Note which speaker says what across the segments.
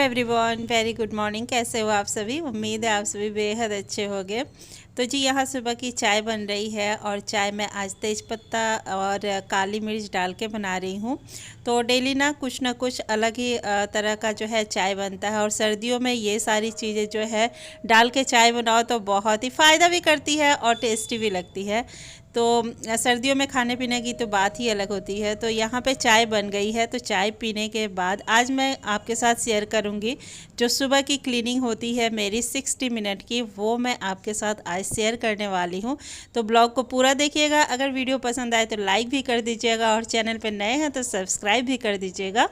Speaker 1: Everyone, very good morning. कैसे हो आप सभी? उम्मीद है आप सभी बेहद अच्छे होंगे। तो जी यहाँ सुबह की चाय बन रही है और चाय मैं आज तेज पत्ता और काली मिर्च डाल के बना रही हूँ। तो डेली ना कुछ अलग ही तरह का जो है चाय बनता है और सर्दियों में ये सारी चीज़ें जो है डाल के चाय बनाओ तो बहुत ही फ़ायदा भी करती है और टेस्टी भी लगती है। तो सर्दियों में खाने पीने की तो बात ही अलग होती है। तो यहाँ पे चाय बन गई है, तो चाय पीने के बाद आज मैं आपके साथ शेयर करूँगी जो सुबह की क्लीनिंग होती है मेरी 60 मिनट की, वो मैं आपके साथ आज शेयर करने वाली हूँ। तो ब्लॉग को पूरा देखिएगा। अगर वीडियो पसंद आए तो लाइक भी कर दीजिएगा और चैनल पर नए हैं तो सब्सक्राइब भी कर दीजिएगा।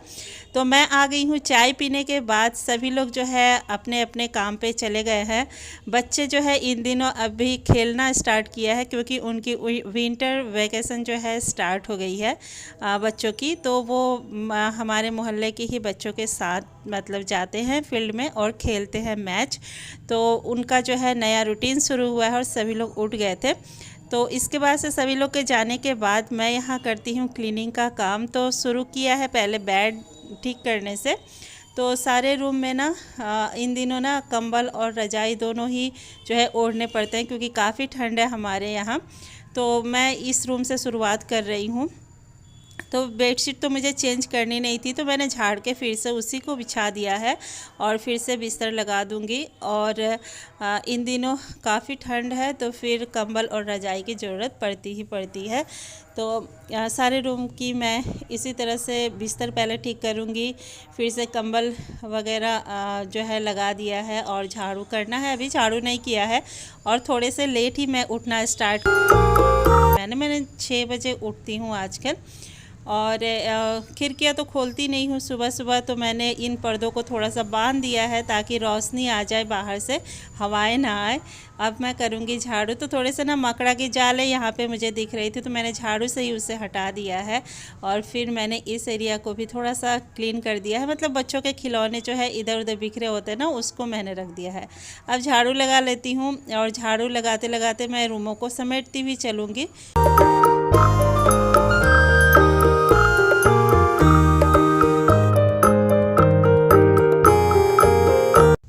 Speaker 1: तो मैं आ गई हूँ चाय पीने के बाद। सभी लोग जो है अपने अपने काम पे चले गए हैं। बच्चे जो है इन दिनों अभी खेलना स्टार्ट किया है क्योंकि उनकी विंटर वैकेशन जो है स्टार्ट हो गई है बच्चों की। तो वो हमारे मोहल्ले के ही बच्चों के साथ मतलब जाते हैं फील्ड में और खेलते हैं मैच। तो उनका जो है नया रूटीन शुरू हुआ है और सभी लोग उठ गए थे। तो इसके बाद से सभी लोग के जाने के बाद मैं यहाँ करती हूँ क्लीनिंग का काम। तो शुरू किया है पहले बेड ठीक करने से। तो सारे रूम में ना इन दिनों ना कंबल और रजाई दोनों ही जो है ओढ़ने पड़ते हैं क्योंकि काफ़ी ठंड है हमारे यहाँ। तो मैं इस रूम से शुरुआत कर रही हूँ। तो बेडशीट तो मुझे चेंज करनी नहीं थी, तो मैंने झाड़ के फिर से उसी को बिछा दिया है और फिर से बिस्तर लगा दूंगी। और इन दिनों काफ़ी ठंड है तो फिर कंबल और रजाई की ज़रूरत पड़ती ही पड़ती है। तो सारे रूम की मैं इसी तरह से बिस्तर पहले ठीक करूंगी, फिर से कंबल वगैरह जो है लगा दिया है और झाड़ू करना है। अभी झाड़ू नहीं किया है और थोड़े से लेट ही मैं उठना स्टार्ट मैंने 6 बजे उठती हूँ आजकल। और खिड़कियाँ तो खोलती नहीं हूँ सुबह सुबह। तो मैंने इन पर्दों को थोड़ा सा बांध दिया है ताकि रोशनी आ जाए बाहर से, हवाएं ना आए। अब मैं करूँगी झाड़ू। तो थोड़े से ना मकड़ा की जाल है यहाँ पे मुझे दिख रही थी, तो मैंने झाड़ू से ही उसे हटा दिया है। और फिर मैंने इस एरिया को भी थोड़ा सा क्लीन कर दिया है। मतलब बच्चों के खिलौने जो है इधर उधर बिखरे होते हैं ना, उसको मैंने रख दिया है। अब झाड़ू लगा लेती हूँ और झाड़ू लगाते लगाते मैं रूमों को समेटती हुई चलूँगी।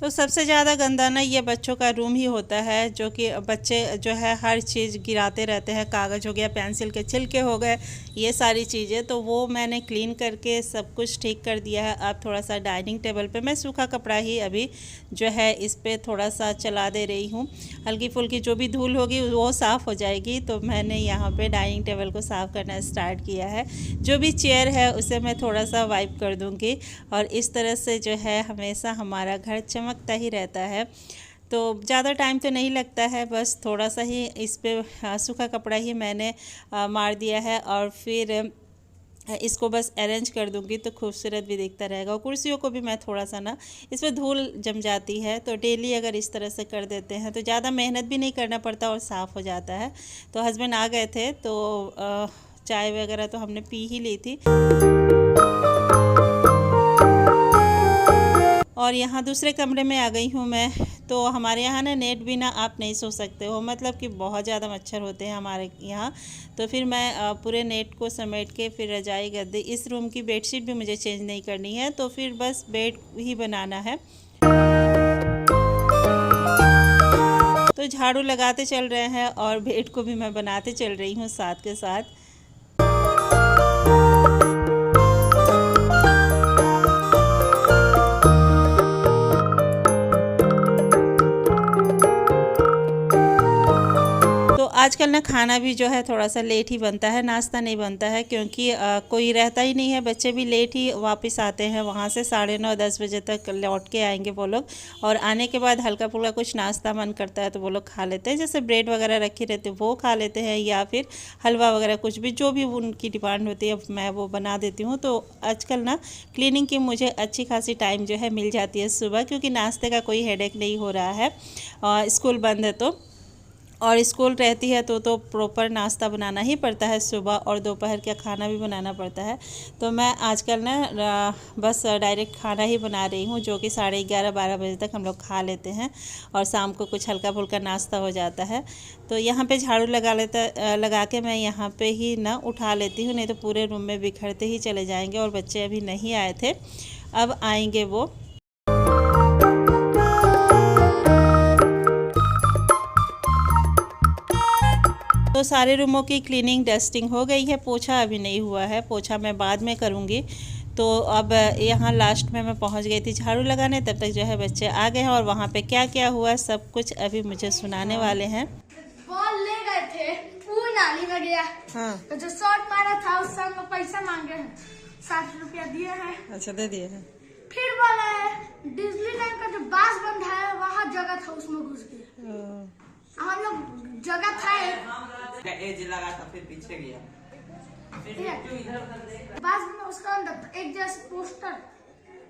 Speaker 1: तो सबसे ज़्यादा गंदा ना ये बच्चों का रूम ही होता है, जो कि बच्चे जो है हर चीज़ गिराते रहते हैं। कागज़ हो गया, पेंसिल के छिलके हो गए, ये सारी चीज़ें। तो वो मैंने क्लीन करके सब कुछ ठीक कर दिया है। अब थोड़ा सा डाइनिंग टेबल पे मैं सूखा कपड़ा ही अभी जो है इस पर थोड़ा सा चला दे रही हूँ। हल्की फुल्की जो भी धूल होगी वो साफ़ हो जाएगी। तो मैंने यहाँ पर डाइनिंग टेबल को साफ़ करना स्टार्ट किया है। जो भी चेयर है उसे मैं थोड़ा सा वाइप कर दूँगी और इस तरह से जो है हमेशा हमारा घर चमक ही रहता है। तो ज़्यादा टाइम तो नहीं लगता है, बस थोड़ा सा ही इस पे सूखा कपड़ा ही मैंने मार दिया है और फिर इसको बस अरेंज कर दूंगी तो खूबसूरत भी दिखता रहेगा। और कुर्सियों को भी मैं थोड़ा सा ना इस पर धूल जम जाती है, तो डेली अगर इस तरह से कर देते हैं तो ज़्यादा मेहनत भी नहीं करना पड़ता और साफ़ हो जाता है। तो हस्बैंड आ गए थे तो चाय वगैरह तो हमने पी ही ली थी। और यहाँ दूसरे कमरे में आ गई हूँ मैं। तो हमारे यहाँ ना नेट बिना आप नहीं सो सकते हो, मतलब कि बहुत ज़्यादा मच्छर होते हैं हमारे यहाँ। तो फिर मैं पूरे नेट को समेट के फिर रजाई गद्दे, इस रूम की बेडशीट भी मुझे चेंज नहीं करनी है, तो फिर बस बेड ही बनाना है। तो झाड़ू लगाते चल रहे हैं और बेड को भी मैं बनाते चल रही हूँ साथ के साथ। आजकल ना खाना भी जो है थोड़ा सा लेट ही बनता है, नाश्ता नहीं बनता है क्योंकि कोई रहता ही नहीं है। बच्चे भी लेट ही वापस आते हैं वहाँ से, 9:30-10 बजे तक लौट के आएंगे वो लोग। और आने के बाद हल्का फुल्का कुछ नाश्ता मन करता है तो वो लोग खा लेते हैं, जैसे ब्रेड वगैरह रखी रहती है वो खा लेते हैं, या फिर हलवा वगैरह कुछ भी जो भी उनकी डिमांड होती है मैं वो बना देती हूँ। तो आजकल ना क्लीनिंग की मुझे अच्छी खासी टाइम जो है मिल जाती है सुबह, क्योंकि नाश्ते का कोई हेडेक नहीं हो रहा है। स्कूल बंद है तो, और स्कूल रहती है तो प्रॉपर नाश्ता बनाना ही पड़ता है सुबह, और दोपहर का खाना भी बनाना पड़ता है। तो मैं आजकल ना बस डायरेक्ट खाना ही बना रही हूँ, जो कि 11:30-12 बजे तक हम लोग खा लेते हैं और शाम को कुछ हल्का फुल्का नाश्ता हो जाता है। तो यहाँ पे झाड़ू लगा के मैं यहाँ पे ही ना उठा लेती हूँ, नहीं तो पूरे रूम में बिखरते ही चले जाएंगे। और बच्चे अभी नहीं आए थे, अब आएंगे वो। तो सारे रूमों की क्लीनिंग डस्टिंग हो गई है, पोछा अभी नहीं हुआ है, पोछा मैं बाद में करूँगी। तो अब यहाँ लास्ट में मैं पहुँच गई थी झाड़ू लगाने, तब तक जो है बच्चे आ गए हैं और वहाँ पे क्या क्या हुआ सब कुछ अभी मुझे सुनाने वाले हैं।
Speaker 2: बॉल ले गए थे, पूरी नाली में गया।
Speaker 1: हाँ।
Speaker 2: तो जो शॉट मारा था उस समय में पैसा मांगे हैं, 60 रुपया दिए हैं।
Speaker 1: अच्छा, दे दिए हैं।
Speaker 2: फिर बोला है डिज्नीलैंड का जो बास बंद है वहाँ जगह था, उसमें घुस गए। हम लोग जगह था
Speaker 3: एज लगा था, फिर पीछे गया।
Speaker 2: बास में उसका अंदर एक जैसे पोस्टर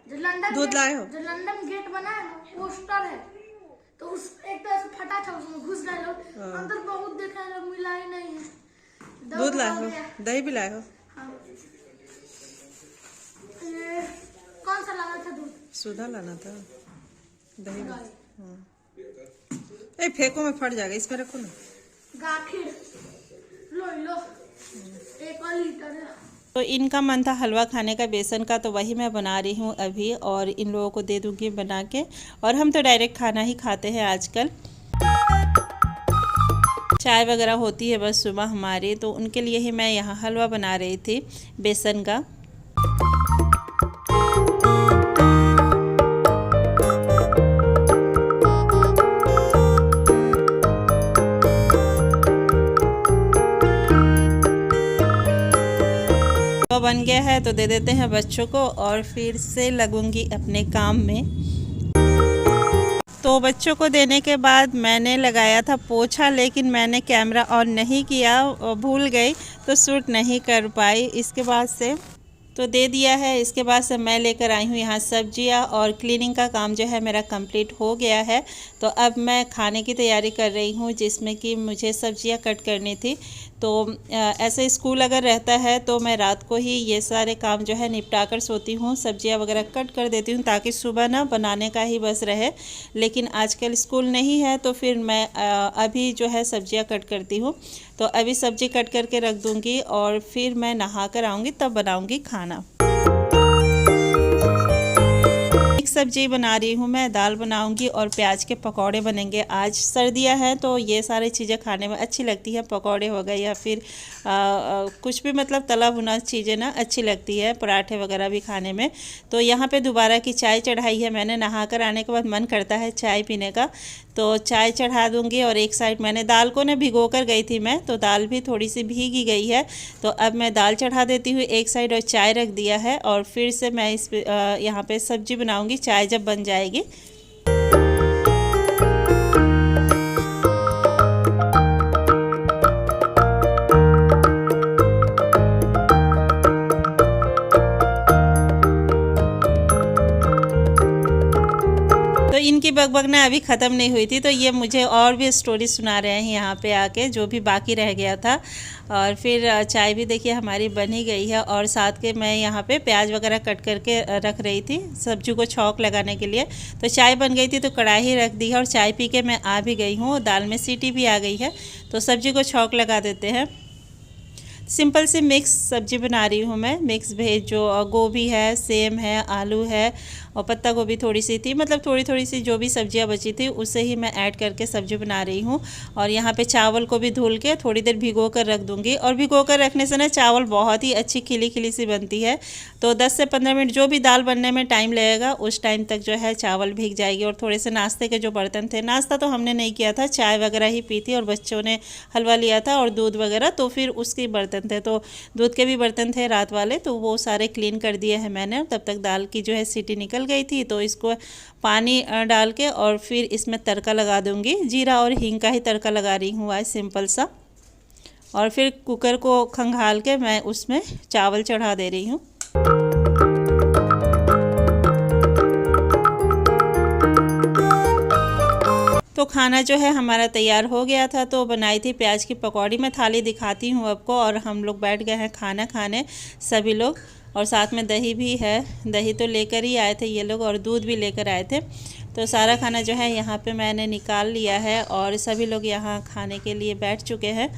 Speaker 2: जो लंदन गेट बना है पोस्टर है, तो उस एक तरह से फटा था, उसमें घुस गए लोग। अंदर बहुत देखा लोग, मिला ही नहीं है।
Speaker 1: दूध लाए हो, दही भी लाए हो?
Speaker 2: हाँ। ये कौन सा लाना था दूध?
Speaker 1: सुधा लाना था, दही। हाँ। ए फेंको में फट जाएगा, इसमें रखो ना।
Speaker 2: गाखिर लो 1 लीटर है।
Speaker 1: तो इनका मन था हलवा खाने का, बेसन का, तो वही मैं बना रही हूँ अभी और इन लोगों को दे दूँगी बना के। और हम तो डायरेक्ट खाना ही खाते हैं आजकल। चाय वगैरह होती है बस सुबह हमारी, तो उनके लिए ही मैं यहाँ हलवा बना रही थी बेसन का। बन गया है तो दे देते हैं बच्चों को और फिर से लगूंगी अपने काम में। तो बच्चों को देने के बाद मैंने लगाया था पोछा, लेकिन मैंने कैमरा ऑन नहीं किया, भूल गई तो शूट नहीं कर पाई। इसके बाद से तो दे दिया है। इसके बाद से मैं लेकर आई हूँ यहाँ सब्जियाँ और क्लीनिंग का काम जो है मेरा कंप्लीट हो गया है। तो अब मैं खाने की तैयारी कर रही हूँ, जिसमें कि मुझे सब्जियाँ कट करनी थी। तो ऐसे स्कूल अगर रहता है तो मैं रात को ही ये सारे काम जो है निपटा कर सोती हूँ, सब्जियाँ वगैरह कट कर देती हूँ ताकि सुबह ना बनाने का ही बस रहे। लेकिन आजकल स्कूल नहीं है तो फिर मैं अभी जो है सब्जियाँ कट करती हूँ। तो अभी सब्जी कट करके रख दूँगी और फिर मैं नहा कर आऊँगी तब बनाऊँगी खाना। सब्जी बना रही हूँ मैं, दाल बनाऊंगी और प्याज के पकौड़े बनेंगे। आज सर्दियाँ हैं तो ये सारी चीज़ें खाने में अच्छी लगती है। पकौड़े हो गए या फिर कुछ भी मतलब तला भुना चीज़ें ना अच्छी लगती है, पराठे वगैरह भी खाने में। तो यहाँ पे दोबारा की चाय चढ़ाई है मैंने। नहाकर आने के बाद मन करता है चाय पीने का, तो चाय चढ़ा दूँगी। और एक साइड मैंने दाल को ना भिगो कर गई थी मैं, तो दाल भी थोड़ी सी भीगी गई है। तो अब मैं दाल चढ़ा देती हूँ एक साइड और चाय रख दिया है। और फिर से मैं इस यहाँ पे सब्जी बनाऊँगी चाय जब बन जाएगी। इनकी बकबकना अभी ख़त्म नहीं हुई थी, तो ये मुझे और भी स्टोरी सुना रहे हैं यहाँ पे आके, जो भी बाकी रह गया था। और फिर चाय भी देखिए हमारी बन ही गई है। और साथ के मैं यहाँ पे प्याज वगैरह कट करके रख रही थी सब्जी को छौंक लगाने के लिए। तो चाय बन गई थी तो कढ़ाई रख दी है और चाय पी के मैं आ भी गई हूँ। दाल में सीटी भी आ गई है, तो सब्जी को छौंक लगा देते हैं। सिंपल सी मिक्स सब्जी बना रही हूँ मैं, मिक्स भेज, जो गोभी है, सेम है, आलू है और पत्ता गोभी थोड़ी सी थी, मतलब थोड़ी थोड़ी सी जो भी सब्जियाँ बची थी उससे ही मैं ऐड करके सब्जी बना रही हूँ। और यहाँ पे चावल को भी धुल के थोड़ी देर भिगो कर रख दूँगी। और भिगो कर रखने से ना चावल बहुत ही अच्छी खिली खिली सी बनती है। तो 10 से 15 मिनट जो भी दाल बनने में टाइम लगेगा उस टाइम तक जो है चावल भीग जाएगी। और थोड़े से नाश्ते के जो बर्तन थे, नाश्ता तो हमने नहीं किया था, चाय वगैरह ही पी थी और बच्चों ने हलवा लिया था और दूध वगैरह, तो फिर उसके बर्तन थे, तो दूध के भी बर्तन थे रात वाले, तो वो सारे क्लीन कर दिए हैं मैंने। तब तक दाल की जो है सीटी निकल गई थी, तो इसको पानी डाल के और फिर इसमें तड़का लगा दूंगी। जीरा और हींग का ही तड़का लगा रही हूँ आज, सिंपल सा। और फिर कुकर को खंगाल के मैं उसमें चावल चढ़ा दे रही हूँ। तो खाना जो है हमारा तैयार हो गया था। तो बनाई थी प्याज की पकौड़ी। मैं थाली दिखाती हूँ आपको। और हम लोग बैठ गए हैं खाना खाने सभी लोग, और साथ में दही भी है। दही तो लेकर ही आए थे ये लोग और दूध भी लेकर आए थे। तो सारा खाना जो है यहाँ पे मैंने निकाल लिया है और सभी लोग यहाँ खाने के लिए बैठ चुके हैं।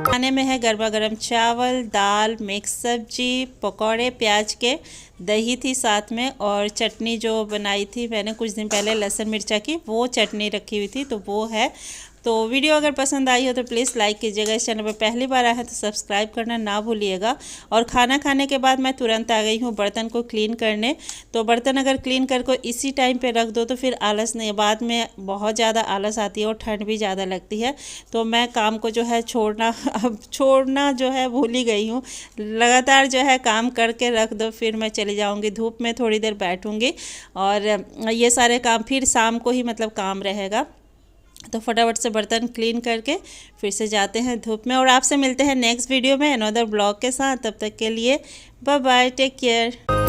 Speaker 1: खाने में है गर्मा गर्म चावल, दाल, मिक्स सब्जी, पकौड़े प्याज के, दही थी साथ में, और चटनी जो बनाई थी मैंने कुछ दिन पहले लहसुन मिर्चा की, वो चटनी रखी हुई थी, तो वो है। तो वीडियो अगर पसंद आई हो तो प्लीज़ लाइक कीजिएगा। इस चैनल पर पहली बार आया है तो सब्सक्राइब करना ना भूलिएगा। और खाना खाने के बाद मैं तुरंत आ गई हूँ बर्तन को क्लीन करने। तो बर्तन अगर क्लीन करके इसी टाइम पे रख दो तो फिर आलस नहीं, बाद में बहुत ज़्यादा आलस आती है और ठंड भी ज़्यादा लगती है। तो मैं काम को जो है छोड़ना जो है भूल ही गई हूँ। लगातार जो है काम करके रख दो, फिर मैं चली जाऊँगी धूप में, थोड़ी देर बैठूँगी और ये सारे काम फिर शाम को ही मतलब काम रहेगा। तो फटाफट से बर्तन क्लीन करके फिर से जाते हैं धूप में, और आपसे मिलते हैं नेक्स्ट वीडियो में अनदर ब्लॉग के साथ। तब तक के लिए बाय बाय, टेक केयर।